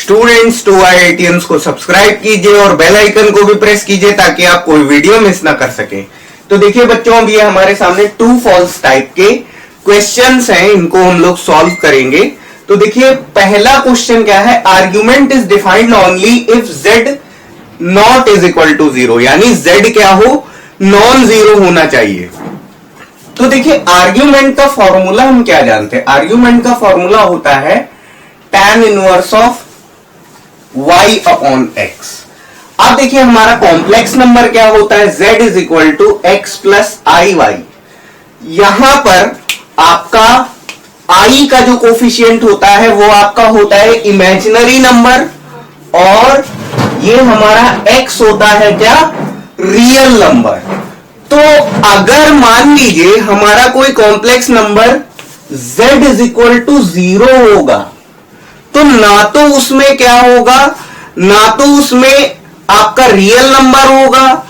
Students 2IITians को subscribe कीजिए और बेल आइकन को भी प्रेस कीजिए ताकि आप कोई वीडियो मिस ना कर सके। तो देखिए बच्चों, अब ये हमारे सामने ट्रू फॉल्स टाइप के क्वेश्चंस हैं, इनको हम लोग सॉल्व करेंगे। तो देखिए पहला क्वेश्चन क्या है, argument is defined only if z not is equal to 0, यानी z क्या हो, नॉन जीरो होना चाहिए। तो देखिए आर्ग्यूमेंट का फॉर्मूला हम क्या जानते हैं, आर्ग्यूमेंट का फॉर्मूला होता है tan inverse of y upon x। अब देखिए हमारा कॉम्प्लेक्स नंबर क्या होता है, z is equal to x plus i y. यहां पर आपका i का जो कोफिशिएंट होता है वो आपका होता है इमेजिनरी नंबर, और ये हमारा x होता है क्या, रियल नंबर। तो अगर मान लीजिए हमारा कोई complex number z is equal to 0 होगा, तो ना तो उसमें क्या होगा, ना तो उसमें आपका रियल नंबर होगा,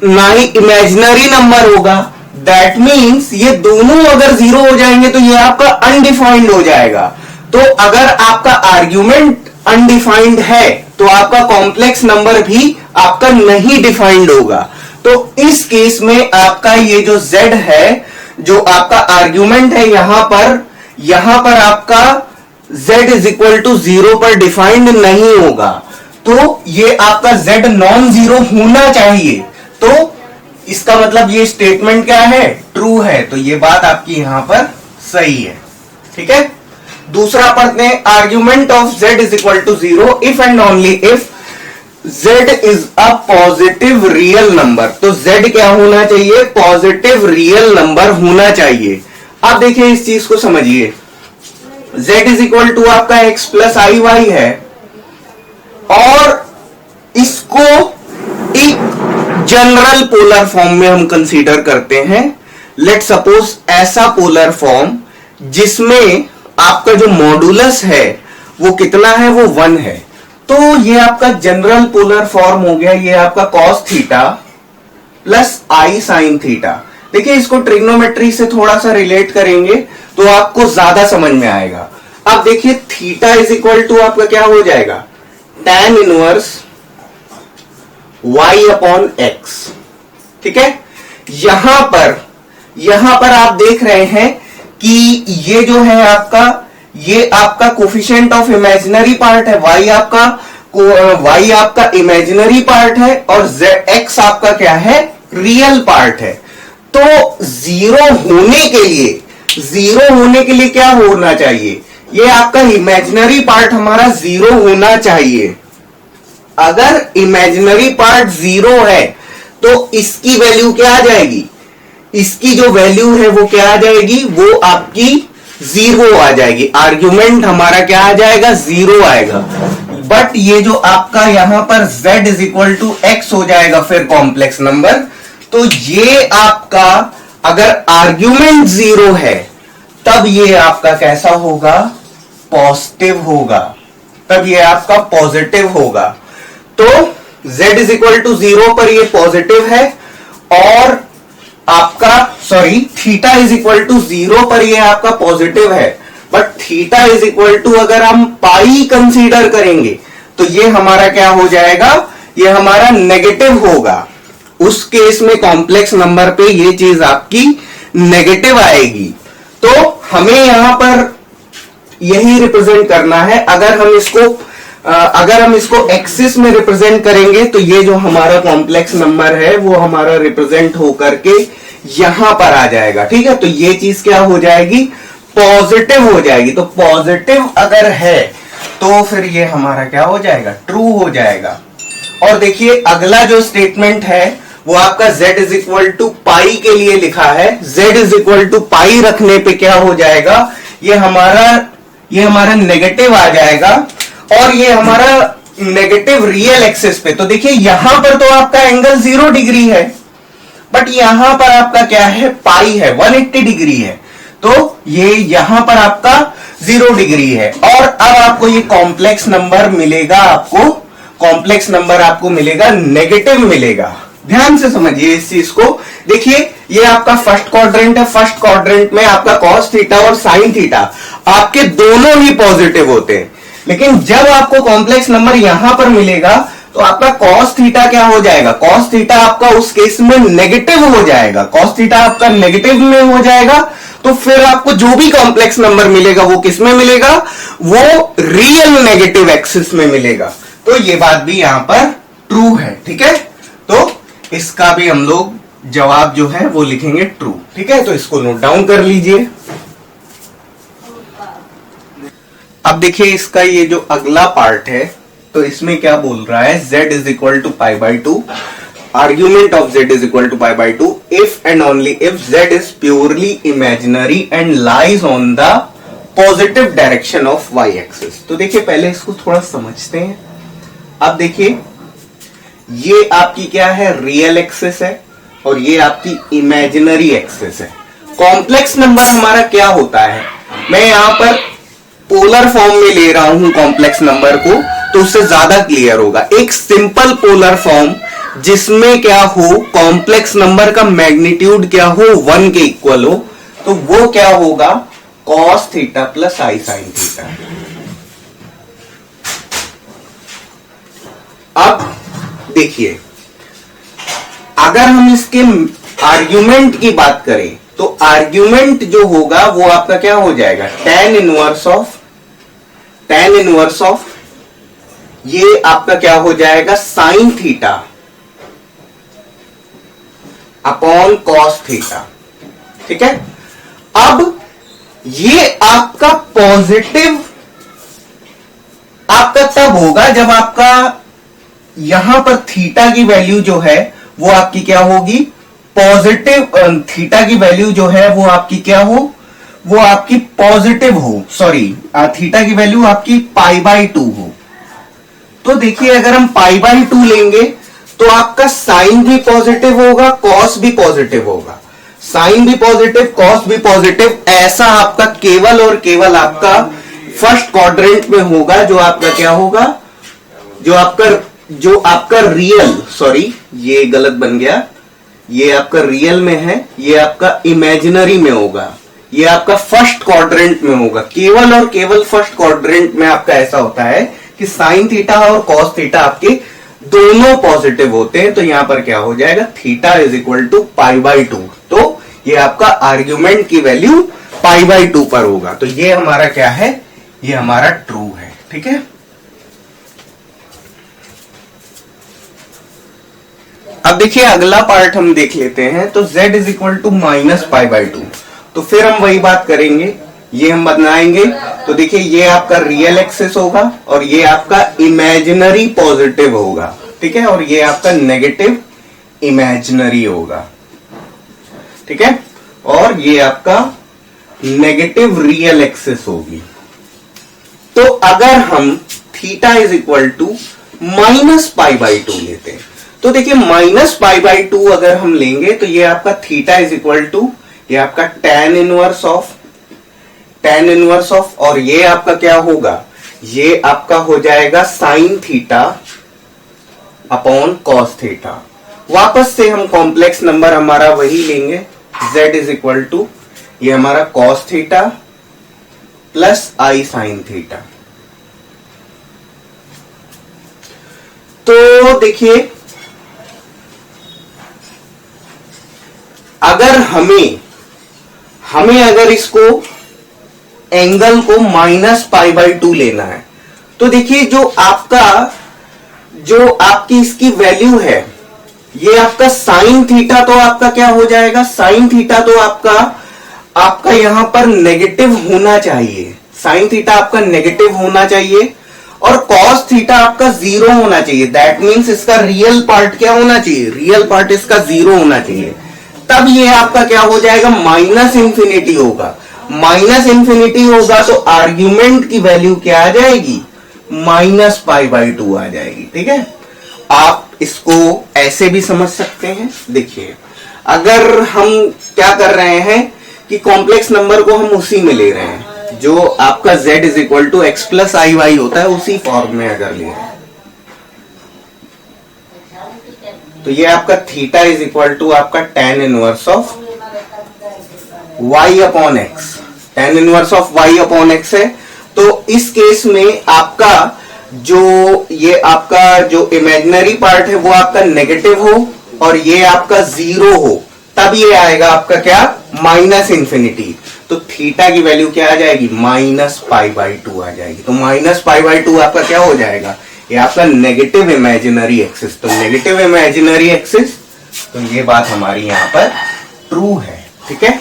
ना ही इमेजिनरी नंबर होगा। दैट मीन्स ये दोनों अगर 0 हो जाएंगे तो ये आपका अनडिफाइंड हो जाएगा। तो अगर आपका आर्ग्यूमेंट अनडिफाइंड है तो आपका कॉम्प्लेक्स नंबर भी आपका नहीं डिफाइंड होगा। तो इस केस में आपका ये जो z है, जो आपका आर्ग्यूमेंट है, यहां पर आपका z इज इक्वल टू 0 पर डिफाइंड नहीं होगा। तो ये आपका z नॉन जीरो होना चाहिए। तो इसका मतलब ये स्टेटमेंट क्या है, ट्रू है। तो ये बात आपकी यहां पर सही है, ठीक है। दूसरा पढ़ते हैं, argument of z is equal to 0 if and only if z is a positive real number. तो z क्या होना चाहिए, पॉजिटिव रियल नंबर होना चाहिए। अब देखिए इस चीज को समझिए, z इज इक्वल टू आपका x प्लस आई वाई है, और इसको एक जनरल पोलर फॉर्म में हम कंसीडर करते हैं। लेट सपोज ऐसा पोलर फॉर्म जिसमें आपका जो मॉडुलस है वो कितना है, वो 1 है। तो ये आपका जनरल पोलर फॉर्म हो गया, ये आपका कॉस थीटा प्लस आई साइन थीटा। देखिए इसको ट्रिग्नोमेट्री से थोड़ा सा रिलेट करेंगे तो आपको ज्यादा समझ में आएगा। अब देखिए थीटा इज इक्वल टू आपका क्या हो जाएगा, tan inverse y upon x, ठीक है। यहां पर आप देख रहे हैं कि ये जो है आपका, ये आपका कोफिशिएंट ऑफ इमेजिनरी पार्ट है, y आपका इमेजिनरी पार्ट है, और x आपका क्या है, रियल पार्ट है। तो जीरो होने के लिए क्या होना चाहिए, ये आपका इमेजिनरी पार्ट हमारा 0 होना चाहिए। अगर इमेजिनरी पार्ट 0 है तो इसकी वैल्यू क्या आ जाएगी, इसकी जो वैल्यू है वो क्या आ जाएगी, वो आपकी 0 आ जाएगी। आर्ग्यूमेंट हमारा क्या आ जाएगा, 0 आएगा। बट ये जो आपका यहां पर z is equal to x हो जाएगा फिर कॉम्प्लेक्स नंबर, तो ये आपका अगर आर्ग्यूमेंट 0 है तब ये आपका कैसा होगा, पॉजिटिव होगा, तब ये आपका पॉजिटिव होगा। तो z इज इक्वल टू 0 पर ये पॉजिटिव है, और आपका थीटा इज इक्वल टू 0 पर ये आपका पॉजिटिव है। But theta is equal to अगर हम पाई कंसीडर करेंगे तो ये हमारा क्या हो जाएगा, ये हमारा नेगेटिव होगा। उस केस में कॉम्प्लेक्स नंबर पे ये चीज आपकी नेगेटिव आएगी। तो हमें यहां पर यही रिप्रेजेंट करना है। अगर हम इसको एक्सिस में रिप्रेजेंट करेंगे तो ये जो हमारा कॉम्प्लेक्स नंबर है वो हमारा रिप्रेजेंट होकर के यहां पर आ जाएगा, ठीक है। तो ये चीज क्या हो जाएगी, पॉजिटिव हो जाएगी। तो पॉजिटिव अगर है तो फिर ये हमारा क्या हो जाएगा, ट्रू हो जाएगा। और देखिए अगला जो स्टेटमेंट है वो आपका z इज इक्वल टू पाई के लिए लिखा है। z इज इक्वल टू पाई रखने पे क्या हो जाएगा, ये हमारा नेगेटिव आ जाएगा, और ये हमारा नेगेटिव रियल एक्सिस पे। तो देखिए यहां पर तो आपका एंगल 0 डिग्री है, बट यहां पर आपका क्या है, पाई है, 180 डिग्री है। तो ये यहां पर आपका 0 डिग्री है। और अब आपको ये कॉम्प्लेक्स नंबर मिलेगा, नेगेटिव मिलेगा। ध्यान से समझिए इस चीज को। देखिए ये आपका फर्स्ट क्वाड्रेंट है, फर्स्ट क्वाड्रेंट में आपका कॉस थीटा और साइन थीटा आपके दोनों ही पॉजिटिव होते हैं। लेकिन जब आपको कॉम्प्लेक्स नंबर यहां पर मिलेगा तो आपका कॉस थीटा क्या हो जाएगा, कॉस थीटा आपका उस केस में नेगेटिव हो जाएगा, कॉस थीटा आपका नेगेटिव में हो जाएगा। तो फिर आपको जो भी कॉम्प्लेक्स नंबर मिलेगा वो किस में मिलेगा, वो रियल नेगेटिव एक्सिस में मिलेगा। तो ये बात भी यहां पर ट्रू है, ठीक है। तो इसका भी हम लोग जवाब जो है वो लिखेंगे ट्रू, ठीक है। तो इसको नोट डाउन कर लीजिए। अब देखिए इसका ये जो अगला पार्ट है, तो इसमें क्या बोल रहा है, z is equal to pi by two, argument of z is equal to pi by two if and only if z is purely imaginary and lies on the positive direction of y axis. तो देखिए पहले इसको थोड़ा समझते हैं। अब देखिए ये आपकी क्या है, रियल एक्सिस है और ये आपकी इमेजिनरी एक्सिस है। कॉम्प्लेक्स नंबर हमारा क्या होता है, मैं यहां पर पोलर फॉर्म में ले रहा हूं कॉम्प्लेक्स नंबर को, तो उससे ज्यादा क्लियर होगा। एक सिंपल पोलर फॉर्म जिसमें क्या हो, कॉम्प्लेक्स नंबर का मैग्नीट्यूड क्या हो, 1 के इक्वल हो, तो वो क्या होगा, कॉस थीटा प्लस आई साइन थीटा। अब देखिए अगर हम इसके आर्ग्यूमेंट की बात करें तो आर्ग्यूमेंट जो होगा वो आपका क्या हो जाएगा, tan इनवर्स ऑफ ये आपका क्या हो जाएगा, sine theta upon cos theta, ठीक है। अब ये आपका पॉजिटिव आपका तब होगा जब आपका यहां पर थीटा की वैल्यू जो है वो आपकी क्या होगी, पॉजिटिव, थीटा की वैल्यू जो है वो आपकी क्या हो, वो आपकी पॉजिटिव हो, सॉरी थीटा की वैल्यू आपकी पाई बाई टू हो। तो देखिए अगर हम पाई बाई टू लेंगे तो आपका साइन भी पॉजिटिव होगा, कॉस भी पॉजिटिव होगा, साइन भी पॉजिटिव, कॉस भी पॉजिटिव। ऐसा आपका केवल और केवल आपका फर्स्ट क्वाड्रेंट में होगा, जो आपका क्या होगा, जो आपका रियल, सॉरी ये गलत बन गया, ये आपका रियल में है, ये आपका इमेजिनरी में होगा, ये आपका फर्स्ट क्वाड्रेंट में होगा। केवल और केवल फर्स्ट क्वाड्रेंट में आपका ऐसा होता है कि साइन थीटा और कॉस थीटा आपके दोनों पॉजिटिव होते हैं। तो यहां पर क्या हो जाएगा, theta is equal to pi by two. तो ये आपका आर्ग्यूमेंट की वैल्यू पाई बाई टू पर होगा। तो ये हमारा क्या है, ये हमारा ट्रू है, ठीक है। अब देखिए अगला पार्ट हम देख लेते हैं। तो z is equal to minus pi by two, तो फिर हम वही बात करेंगे, ये हम बनाएंगे। तो देखिए ये आपका रियल एक्सिस होगा और ये आपका इमेजिनरी पॉजिटिव होगा, ठीक है, और ये आपका नेगेटिव इमेजिनरी होगा, ठीक है, और ये आपका नेगेटिव रियल एक्सिस होगी। तो अगर हम theta is equal to minus pi by two लेते हैं, तो देखिए माइनस पाई बाई टू अगर हम लेंगे तो ये आपका थीटा इज इक्वल टू, ये आपका tan इनवर्स ऑफ, और ये आपका क्या होगा, ये आपका हो जाएगा sine theta upon cos theta. वापस से हम कॉम्प्लेक्स नंबर हमारा वही लेंगे, z इज इक्वल टू ये हमारा कॉस थीटा प्लस आई साइन थीटा। तो देखिए अगर हमें अगर इसको एंगल को माइनस पाई बाई टू लेना है, तो देखिए जो आपकी इसकी वैल्यू है, ये आपका साइन थीटा तो आपका क्या हो जाएगा, साइन थीटा तो आपका यहां पर नेगेटिव होना चाहिए, साइन थीटा आपका नेगेटिव होना चाहिए, और कॉस थीटा आपका 0 होना चाहिए। दैट मीन्स इसका रियल पार्ट क्या होना चाहिए, रियल पार्ट इसका 0 होना चाहिए। तब ये आपका क्या हो जाएगा, माइनस इंफिनिटी होगा। माइनस इंफिनिटी होगा तो आर्ग्यूमेंट की वैल्यू क्या आ जाएगी, माइनस पाई बाई टू आ जाएगी, ठीक है। आप इसको ऐसे भी समझ सकते हैं। देखिए अगर हम क्या कर रहे हैं कि कॉम्प्लेक्स नंबर को हम उसी में ले रहे हैं, जो आपका z is equal to x plus i y होता है, उसी फॉर्म में अगर ले रहे हैं, तो ये आपका थीटा इज इक्वल टू आपका tan inverse of y upon x, tan inverse of y upon x है, तो इस केस में आपका जो इमेजिनरी पार्ट है वो आपका नेगेटिव हो और ये आपका जीरो हो, तब ये आएगा आपका क्या, माइनस इंफिनिटी। तो थीटा की वैल्यू क्या आ जाएगी, -π/2 आ जाएगी। तो -π/2 आपका क्या हो जाएगा, ये आपका नेगेटिव इमेजिनरी एक्सिस। तो नेगेटिव इमेजिनरी एक्सिस, तो ये बात हमारी यहां पर ट्रू है। ठीक है।